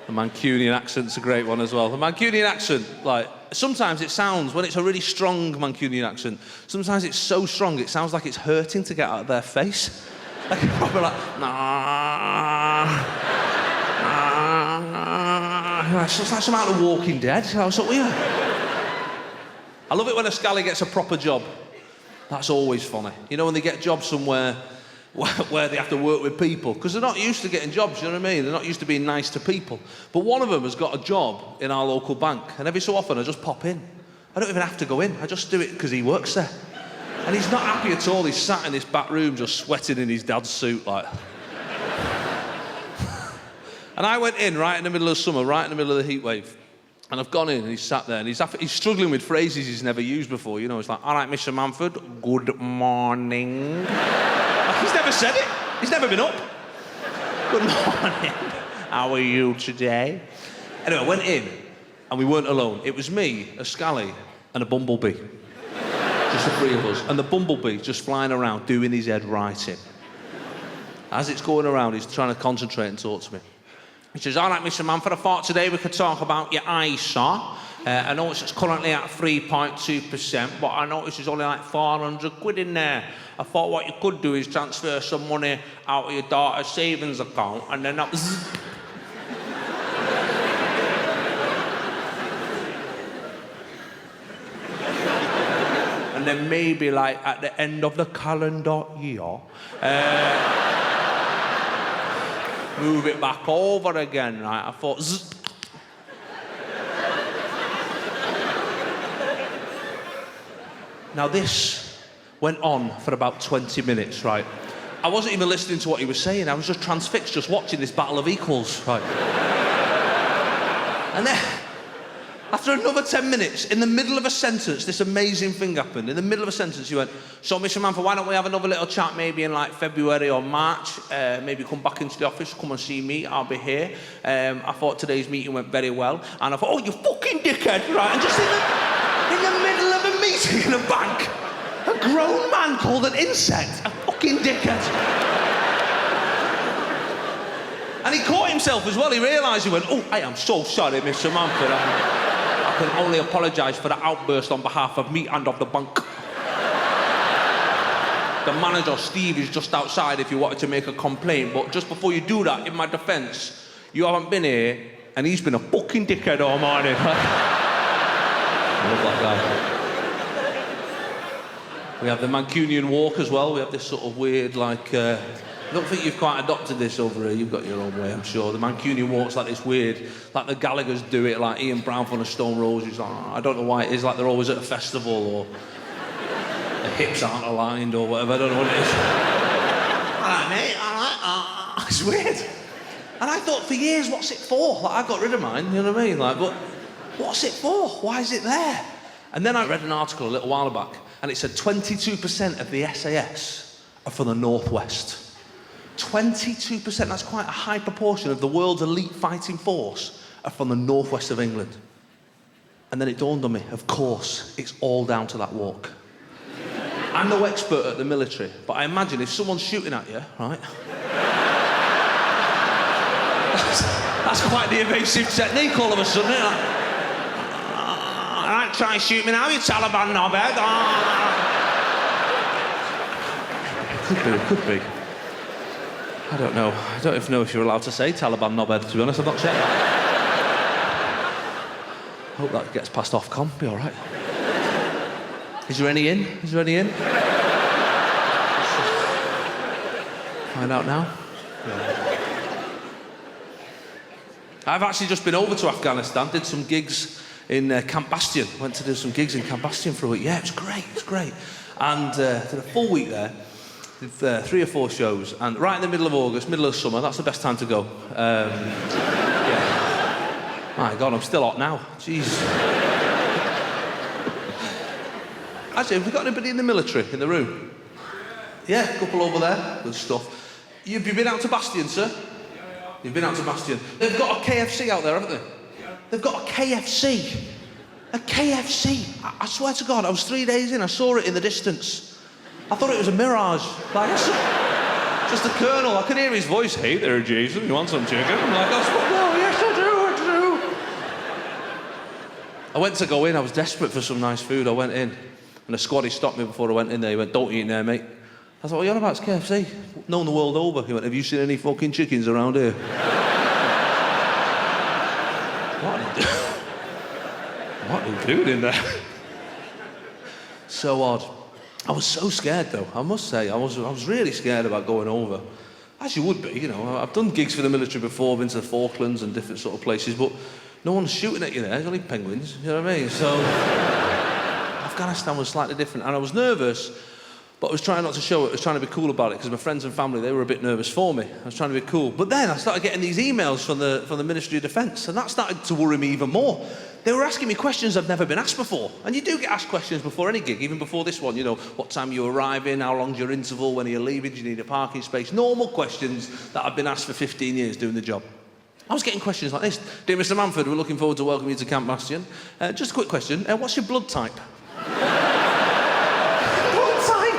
The Mancunian accent's a great one as well. The Mancunian accent, like, sometimes it sounds, when it's a really strong Mancunian accent, sometimes it's so strong it sounds like it's hurting to get out of their face. Like, probably like, nah. It's like some out of Walking Dead. So weird. I love it when a scally gets a proper job. That's always funny. You know, when they get jobs somewhere where they have to work with people, because they're not used to getting jobs, you know what I mean? They're not used to being nice to people. But one of them has got a job in our local bank, and every so often I just pop in. I don't even have to go in. I just do it because he works there. And he's not happy at all. He's sat in this back room just sweating in his dad's suit, like. And I went in right in the middle of summer, right in the middle of the heat wave. And I've gone in and he's sat there and he's struggling with phrases he's never used before. You know, it's like, all right, Mr. Manford, good morning. Like, he's never said it. He's never been up. Good morning. How are you today? Anyway, I went in and we weren't alone. It was me, a scally, and a bumblebee. Just the three of us. And the bumblebee just flying around, doing his head right in. As it's going around, he's trying to concentrate and talk to me. He says, all right, Mr. Manford, I thought today we could talk about your ISA. I know it's currently at 3.2%, but I noticed there's only like 400 quid in there. I thought what you could do is transfer some money out of your daughter's savings account and then up. And then maybe like at the end of the calendar year, move it back over again, right? I thought, zzz. Now this went on for about 20 minutes, right? I wasn't even listening to what he was saying. I was just transfixed, just watching this battle of equals, right? And then, after another 10 minutes, in the middle of a sentence, this amazing thing happened. In the middle of a sentence, he went, so, Mr. Manford, why don't we have another little chat maybe in like February or March? Maybe come back into the office, come and see me, I'll be here. I thought today's meeting went very well. And I thought, oh, you fucking dickhead, right? And just in the middle of a meeting in a bank, a grown man called an insect a fucking dickhead. And he caught himself as well. He realised, he went, oh, I am so sorry, Mr. Manford. I can only apologise for the outburst on behalf of me and of the bank. The manager, Steve, is just outside if you wanted to make a complaint. But just before you do that, in my defence, you haven't been here, and he's been a fucking dickhead all morning. I love that guy. We have the Mancunian walk as well. We have this sort of weird, like... I don't think you've quite adopted this over here. You've got your own way, I'm sure. The Mancunian walk's like this weird, like the Gallaghers do it, like Ian Brown from the Stone Roses. I don't know why it is, like they're always at a festival or the hips aren't aligned or whatever. I don't know what it is. All right, mate, all right. It's weird. And I thought for years, what's it for? Like, I got rid of mine, you know what I mean? Like, but what's it for? Why is it there? And then I read an article a little while back, and it said 22% of the SAS are from the Northwest. 22%, that's quite a high proportion of the world's elite fighting force are from the northwest of England. And then it dawned on me, of course, it's all down to that walk. I'm no expert at the military, but I imagine if someone's shooting at you, right? That's quite the evasive technique all of a sudden, isn't it? All right, try and shoot me now, you Taliban knobhead. Could be. I don't know. I don't even know if you're allowed to say Taliban knobhead, to be honest. I've not checked that. Hope that gets passed off, Con. Be all right. Is there any in? Find out now. Yeah. I've actually just been over to Afghanistan, did some gigs in Camp Bastion. Went to do some gigs in Camp Bastion for a week. Yeah, it was great. And did a full week there. Did 3 or 4 shows, and right in the middle of August, middle of summer, that's the best time to go. Yeah. My God, I'm still hot now. Jeez. Actually, have we got anybody in the military in the room? Yeah, a couple over there. Good stuff. Have you been out to Bastion, sir? Yeah. You've been out to Bastion. They've got a KFC out there, haven't they? Yeah. They've got a KFC. A KFC. I swear to God, I was 3 days in, I saw it in the distance. I thought it was a mirage. Like, just the colonel. I could hear his voice. Hey there, Jason. You want some chicken? I'm like, oh, yes, I do. I went to go in, I was desperate for some nice food. I went in, and the squaddy stopped me before I went in there. He went, "Don't eat in there, mate." I thought, "What are you on about? It's KFC. Known the world over." He went, "Have you seen any fucking chickens around here?" What are you doing in there? So odd. I was so scared though, I must say. I was really scared about going over. As you would be, you know. I've done gigs for the military before, been to the Falklands and different sort of places, but no one's shooting at you there, there's only penguins, you know what I mean? So, Afghanistan was slightly different, and I was nervous, but I was trying not to show it, I was trying to be cool about it, because my friends and family, they were a bit nervous for me. I was trying to be cool. But then I started getting these emails from the Ministry of Defence, and that started to worry me even more. They were asking me questions I've never been asked before. And you do get asked questions before any gig, even before this one, you know, what time you arrive in, how long's your interval, when are you leaving, do you need a parking space? Normal questions that I've been asked for 15 years doing the job. I was getting questions like this. "Dear Mr. Manford, we're looking forward to welcoming you to Camp Bastion. Just a quick question, what's your blood type?" Blood type?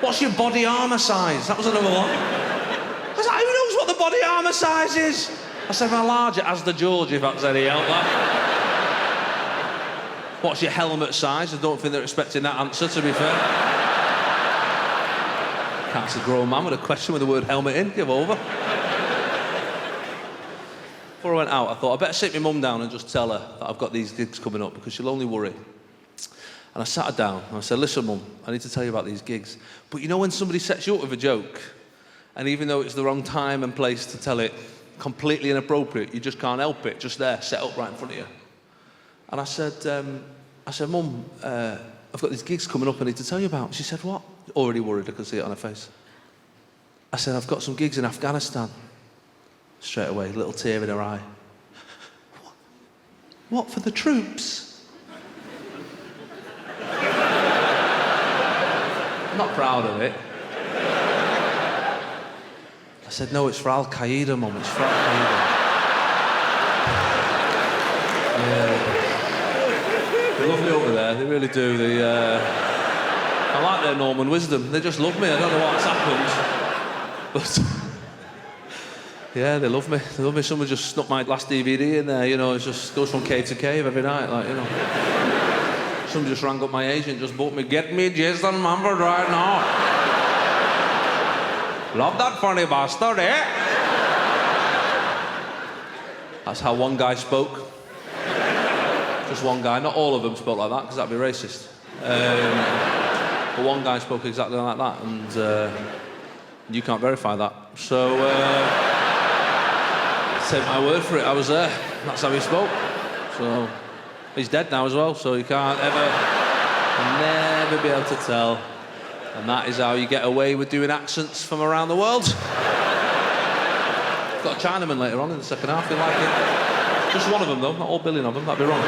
"What's your body armour size?" That was another one. I was like, who knows what the body armour size is? I said, "I'm larger as the George, if that's any help." "What's your helmet size?" I don't think they're expecting that answer, to be fair. Can't ask a grown man with a question with the word helmet in, give over. Before I went out, I thought, I better sit my mum down and just tell her that I've got these gigs coming up, because she'll only worry. And I sat her down and I said, "Listen, Mum, I need to tell you about these gigs. But you know when somebody sets you up with a joke, and even though it's the wrong time and place to tell it, completely inappropriate, you just can't help it, just there, set up right in front of you." And I said, "Mum, I've got these gigs coming up I need to tell you about." She said, "What?" Already worried, I could see it on her face. I said, "I've got some gigs in Afghanistan." Straight away, a little tear in her eye. What for the troops? I'm not proud of it. I said, "No, it's for Al-Qaeda, Mum, it's for Al-Qaeda." Yeah. They love me over there, they really do. I like their Norman wisdom, they just love me, I don't know what's happened. But yeah, they love me. They love me. Someone just snuck my last DVD in there, you know, it just goes from cave to cave every night, like, you know. Somebody just rang up my agent, just bought me, "Get me Jason Manford right now." "Love that funny bastard, eh?" That's how one guy spoke. Just one guy, not all of them spoke like that, because that'd be racist. But one guy spoke exactly like that, and you can't verify that. So, take my word for it, I was there. That's how he spoke. So, he's dead now as well, so you can't never be able to tell. And that is how you get away with doing accents from around the world. Got a Chinaman later on in the second half, you like it? Just one of them though, not all billion of them, that'd be wrong.